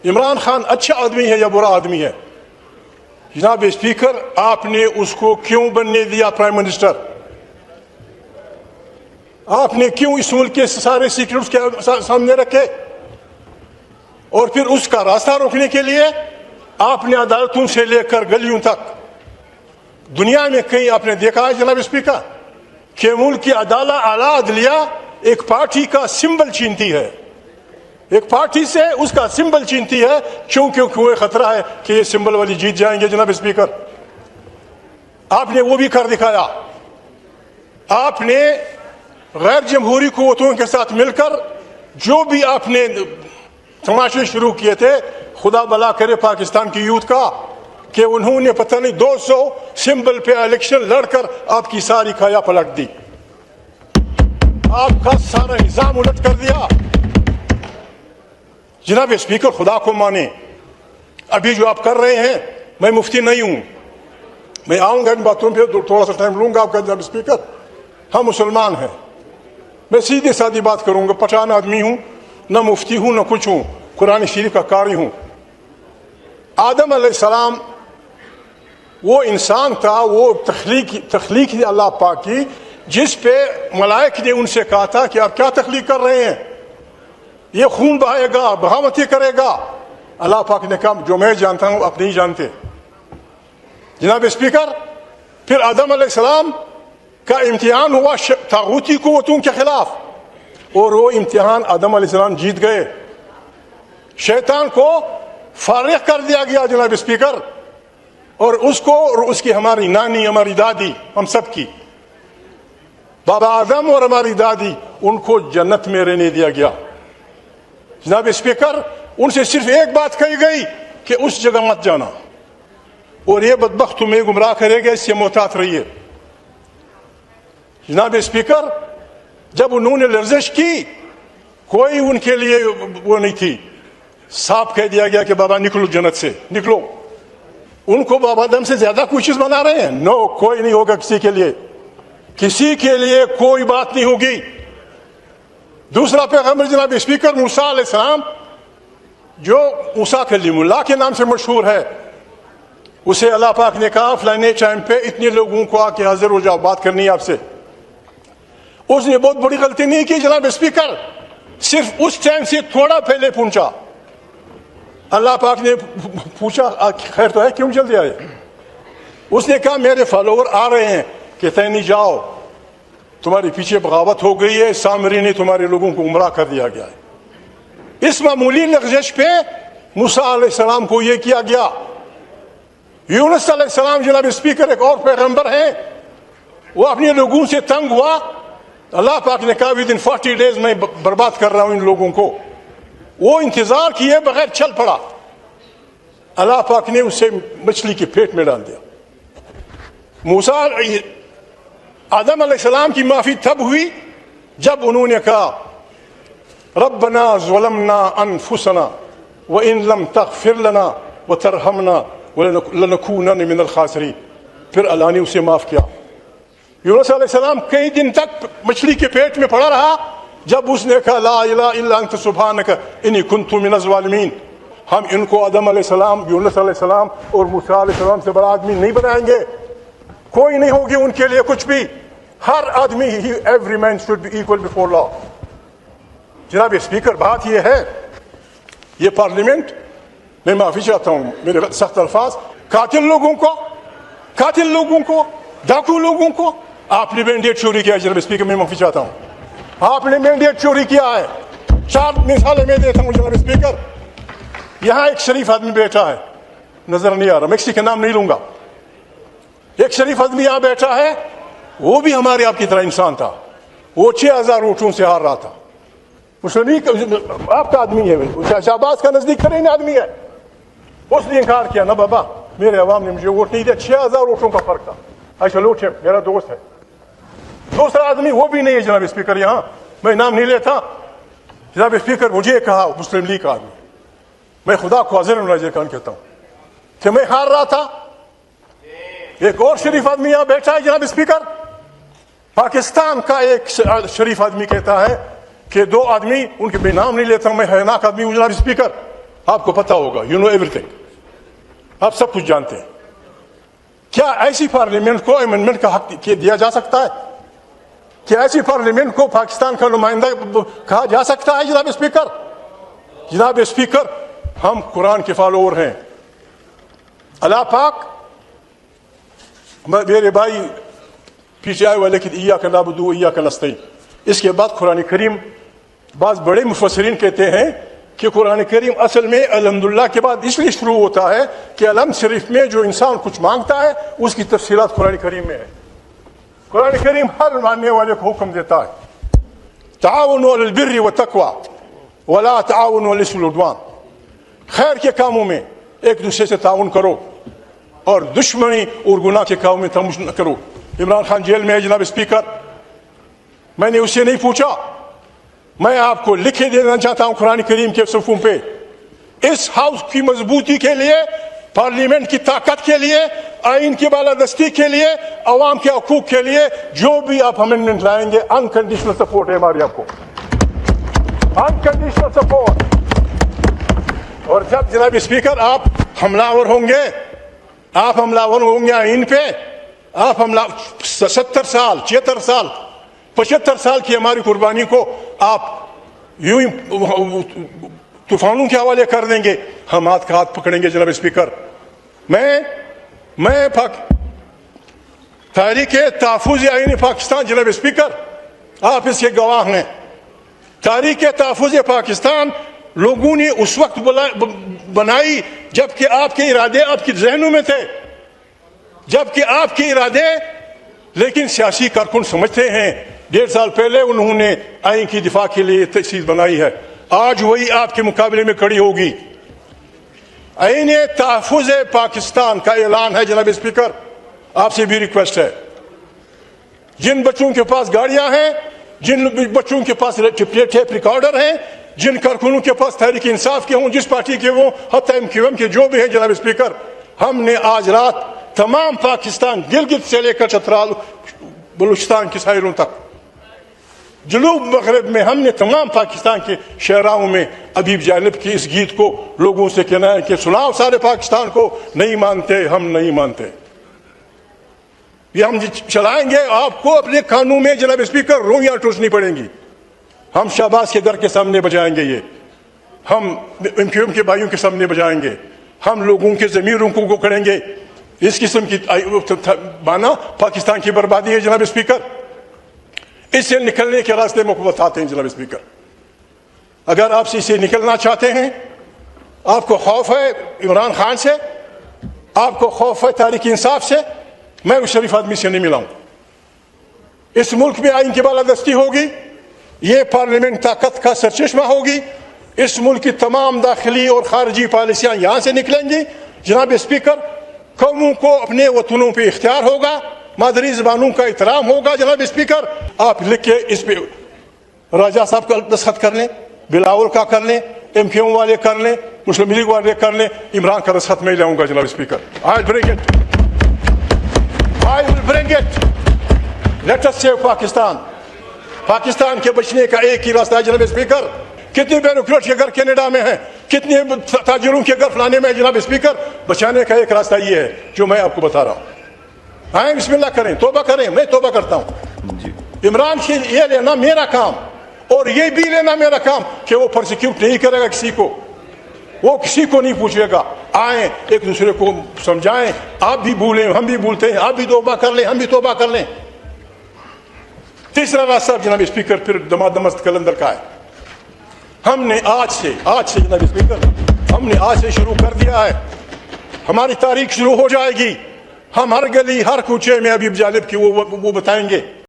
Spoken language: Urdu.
عمران خان اچھا آدمی ہے یا برا آدمی ہے؟ جناب اسپیکر، آپ نے اس کو کیوں بننے دیا پرائم منسٹر؟ آپ نے کیوں اس ملک کے سارے سیکرٹس کے سامنے رکھے؟ اور پھر اس کا راستہ روکنے کے لیے آپ نے عدالتوں سے لے کر گلیوں تک دنیا میں کہیں آپ نے دیکھا ہے جناب اسپیکر کہ ملک کی اعلیٰ عدلیہ ایک پارٹی کا سمبل چینتی ہے، ایک پارٹی سے اس کا سمبل چینتی ہے، کیونکہ وہ خطرہ ہے کہ یہ سمبل والی جیت جائیں گے؟ جناب اسپیکر، آپ نے وہ بھی کر دکھایا۔ آپ نے غیر جمہوری قوتوں کے ساتھ مل کر جو بھی آپ نے تماشے شروع کیے تھے، خدا بلا کرے پاکستان کی یوتھ کا کہ انہوں نے پتہ نہیں 200 سمبل پہ الیکشن لڑ کر آپ کی ساری کھایا پلٹ دی، آپ کا سارا نظام الٹ کر دیا۔ جناب اسپیکر، خدا کو مانے، ابھی جو آپ کر رہے ہیں، میں مفتی نہیں ہوں، میں آؤں گا ان باتوں پہ، تھوڑا سا ٹائم لوں گا آپ کا جناب اسپیکر۔ ہم مسلمان ہیں، میں سیدھی سادھی بات کروں گا، پٹھان آدمی ہوں، نہ مفتی ہوں نہ کچھ ہوں، قرآن شریف کا قاری ہوں۔ آدم علیہ السلام وہ انسان تھا، وہ تخلیق تھی اللہ پاک کی، جس پہ ملائک نے ان سے کہا تھا کہ آپ کیا تخلیق کر رہے ہیں، یہ خون بہائے گا، بغاوتی کرے گا۔ اللہ پاک نے کہا جو میں جانتا ہوں آپ نہیں جانتے۔ جناب اسپیکر، پھر آدم علیہ السلام کا امتحان ہوا طاغوتی قوتوں کے خلاف، اور وہ امتحان آدم علیہ السلام جیت گئے، شیطان کو فارغ کر دیا گیا جناب اسپیکر، اور اس کو اور اس کی ہماری نانی، ہماری دادی، ہم سب کی بابا آدم اور ہماری دادی، ان کو جنت میں رہنے دیا گیا۔ جناب اسپیکر، ان سے صرف ایک بات کہی گئی کہ اس جگہ مت جانا، اور یہ بدبخت تمہیں گمراہ کرے گا، اس سے محتاط رہیے۔ جناب اسپیکر، جب انہوں نے لرزش کی، کوئی ان کے لیے وہ نہیں تھی، صاف کہہ دیا گیا کہ بابا نکلو جنت سے، نکلو۔ ان کو بابا آدم سے زیادہ کوئی چیز بنا رہے ہیں؟ نو، کوئی نہیں ہوگا کسی کے لیے، کسی کے لیے کوئی بات نہیں ہوگی۔ دوسرا پیغمبر جناب اسپیکر موسیٰ علیہ السلام، جو موسیٰ کلیم اللہ کے نام سے مشہور ہے، اسے اللہ پاک نے کہا فلانے ٹائم پہ اتنے لوگوں کو آ کے حاضر ہو جاؤ، بات کرنی ہے آپ سے۔ اس نے بہت بڑی غلطی نہیں کی جناب اسپیکر، صرف اس ٹائم سے تھوڑا پہلے پہنچا۔ اللہ پاک نے پوچھا خیر تو ہے، کیوں جلدی آئے؟ اس نے کہا میرے فالوور آ رہے ہیں، کہتے ہیں نہیں جاؤ، تمہاری پیچھے بغاوت ہو گئی ہے، سامری نے تمہارے لوگوں کو گمراہ کر دیا گیا ہے۔ اس معمولی لغزش پہ موسیٰ علیہ السلام کو یہ کیا گیا۔ یونس علیہ السلام جناب اسپیکر ایک اور پیغمبر ہیں، وہ اپنے لوگوں سے تنگ ہوا، اللہ پاک نے کہا within 40 days میں برباد کر رہا ہوں ان لوگوں کو۔ وہ انتظار کیے بغیر چل پڑا، اللہ پاک نے اسے مچھلی کے پیٹ میں ڈال دیا۔ موسیٰ آدم علیہ السلام کی معافی تب ہوئی جب انہوں نے کہا ربنا ظلمنا انفسنا وان لم تغفر لنا وترحمنا لنکونن من الخاسرین، پھر اللہ نے اسے معاف کیا۔ یونس علیہ السلام کئی دن تک مچھلی کے پیٹ میں پڑا رہا، جب اس نے کہا لا الہ الا انت سبحانک انی کنت من الظالمین۔ ہم ان کو آدم علیہ السلام، یونس علیہ السلام اور موسیٰ علیہ السلام سے بڑا آدمی نہیں بنائیں گے، کوئی نہیں ہوگی ان کے لیے کچھ بھی۔ ہر آدمی every man should be equal before law. جناب اسپیکر، بات یہ ہے، یہ پارلیمنٹ، میں معافی چاہتا ہوں میرے سخت الفاظ، قاتل لوگوں کو، ڈاکو لوگوں کو آپ نے مینڈیٹ چوری کیا ہے۔ جناب اسپیکر، میں معافی چاہتا ہوں، آپ نے مینڈیٹ چوری کیا ہے۔ 4 مثالیں میں دیتا ہوں جناب اسپیکر۔ یہاں ایک شریف آدمی بیٹھا ہے، نظر نہیں آ رہا، میں کسی کا نام نہیں لوں گا۔ ایک شریف آدمی یہاں بیٹھا ہے، وہ بھی ہمارے آپ کی طرح انسان تھا، وہ 6000 ووٹوں سے ہار رہا تھا۔ آپ کا آدمی ہے، شہباز کا نزدیک ترین آدمی ہے، اس نے انکار کیا، نہ بابا میرے عوام نے مجھے ووٹ نہیں دیا، 6000 ووٹوں کا فرق تھا، ایسا لوٹ ہے، میرا دوست ہے۔ دوسرا آدمی وہ بھی نہیں ہے جناب اسپیکر، یہاں میں نام نہیں لیتا۔ جناب اسپیکر، مجھے کہا مسلم لیگ کا آدمی، میں خدا کو حاضر ناظر کان کہتا ہوں کہ میں ہار رہا تھا۔ ایک اور شریف آدمی یہاں بیٹھا ہے جناب اسپیکر، پاکستان کا ایک شریف آدمی کہتا ہے کہ 2 آدمی، ان کے میں نام نہیں لیتا ہوں، میں حیرناک آدمی ہوں جناب اسپیکر، آپ کو پتا ہوگا, یو نو ایوری تھنگ, آپ سب کچھ جانتے ہیں. کیا ایسی پارلیمنٹ کو امینڈمنٹ کا حق دیا جا سکتا ہے؟ کیا ایسی پارلیمنٹ کو پاکستان کا نمائندہ کہا جا سکتا ہے؟ جناب اسپیکر, جناب اسپیکر, ہم قرآن کے فالوور ہیں. اللہ پاک, میرے بھائی پیچھے آئے والے کہ ایاک نعبد و ایاک نستعین, اس کے بعد قرآن کریم, بعض بڑے مفسرین کہتے ہیں کہ قرآن کریم اصل میں الحمدللہ کے بعد اس لیے شروع ہوتا ہے کہ الحمد شریف میں جو انسان کچھ مانگتا ہے اس کی تفصیلات قرآن کریم میں ہے. قرآن کریم ہر ماننے والے کو حکم دیتا ہے, تعاونوا علی البر والتقوی ولا تعاونوا علی الاثم والعدوان, خیر کے کاموں میں ایک دوسرے سے تعاون کرو اور دشمنی اور گناہ کے کاموں میں تعاون نہ کرو. عمران خان جیل میں ہے جناب اسپیکر, میں نے اسے نہیں پوچھا, میں آپ کو لکھے دینا چاہتا ہوں قرآن کریم کے صفحوں پہ. اس ہاؤس کی مضبوطی کے لیے, پارلیمنٹ کی طاقت کے لیے, آئین کی بالادستی کے لیے, عوام کے حقوق کے لیے جو بھی آپ امینڈمنٹ لائیں گے, انکنڈیشنل سپورٹ ہے ہماری آپ کو, انکنڈیشنل سپورٹ. اور جب جناب اسپیکر آپ حملہ آور ہوں گے آئین پہ, آپ 70 سال 76 سال 75 سال کی ہماری قربانی کو آپ یوں ہی طوفانوں کے حوالے کر دیں گے, ہم ہاتھ کا ہاتھ پکڑیں گے. جناب اسپیکر, میں تحریک تحفظ آئین پاکستان, جناب اسپیکر آپ اس کے گواہ ہیں, تحریک تحفظ پاکستان لوگوں نے اس وقت بنائی جبکہ آپ کے ارادے آپ کے ذہنوں میں تھے, جبکہ آپ کے ارادے, لیکن سیاسی کارکن سمجھتے ہیں 1.5 سال پہلے انہوں نے آئین کی دفاع کے لیے تجویز بنائی ہے, آج وہی آپ کے مقابلے میں کھڑی ہوگی. آئین تحفظ پاکستان کا اعلان ہے. جناب اسپیکر, آپ سے بھی ریکویسٹ ہے, جن بچوں کے پاس گاڑیاں ہیں, جن بچوں کے پاس ٹیپ ریکارڈر ہیں, جن کارکنوں کے پاس تحریک انصاف کے ہوں, جس پارٹی کے وہ, حتی MQM کے جو بھی ہیں, جناب اسپیکر ہم نے آج رات تمام پاکستان, گلگت سے لے کر چترال بلوچستان کی ساحلوں تک, جنوب مغرب میں, ہم نے تمام پاکستان کے شہراؤں میں ابیب جانب کی اس گیت کو لوگوں سے کہنا ہے کہ سناؤ سارے پاکستان کو, نہیں مانتے, ہم نہیں مانتے. یہ ہم چلائیں گے, آپ کو اپنے کانوں میں جناب اسپیکر رویاں ٹوسنی پڑیں گی. ہم شہباز کے در کے سامنے بجائیں گے, یہ ہم MQM کے بھائیوں کے سامنے بجائیں گے, ہم لوگوں کے ضمیروں کو کریں گے. اس قسم کی مانا پاکستان کی بربادی ہے. جناب اسپیکر, اس سے نکلنے کے راستے میں بتاتے ہیں. جناب اسپیکر, اگر آپ سے اسے نکلنا چاہتے ہیں, آپ کو خوف ہے عمران خان سے, آپ کو خوف ہے تحریک انصاف سے, میں اس شریف آدمی سے نہیں ملا ہوں. اس ملک میں آئین کی بالادستی ہوگی, یہ پارلیمنٹ طاقت کا سرچشمہ ہوگی, اس ملک کی تمام داخلی اور خارجی پالیسیاں یہاں سے نکلیں گی. جناب اسپیکر, قوموں کو اپنے وطنوں پہ اختیار ہوگا, مادری زبانوں کا احترام ہوگا. جناب اسپیکر, آپ لکھ کے اس پہ راجہ صاحب کا دستخط کر لیں, بلاول کا کر لیں, MQM والے کر لیں, مسلم لیگ والے کر لیں, عمران کا دستخط میں لاؤں گا. جناب speaker, I will bring it. Let us save Pakistan. Pakistan کے بچنے کا ایک ہی راستہ ہے. جناب اسپیکر, کتنے بیوروکریٹ کے گھر کینیڈا میں ہیں, کتنے تاجروں کے گھر فلانے میں. جناب اسپیکر, بچانے کا ایک راستہ یہ ہے جو میں آپ کو بتا رہا ہوں. آئیں بسم اللہ کریں, توبہ کریں. میں توبہ کرتا ہوں. عمران سے یہ لینا میرا کام, اور یہ بھی لینا میرا کام کہ وہ پرسیکیوٹ نہیں کرے گا کسی کو, وہ کسی کو نہیں پوچھے گا. آئیں ایک دوسرے کو سمجھائیں, آپ بھی بھولیں, ہم بھی بھولتے ہیں, آپ بھی توبہ کر لیں, ہم بھی توبہ کر لیں. تیسرا راستہ جناب اسپیکر پھر دمست کلندر کا ہے. ہم نے آج سے جناب اسپیکر, ہم نے آج سے شروع کر دیا ہے. ہماری تاریخ شروع ہو جائے گی. ہم ہر گلی ہر کوچے میں ابیب جانب کی وہ بتائیں گے.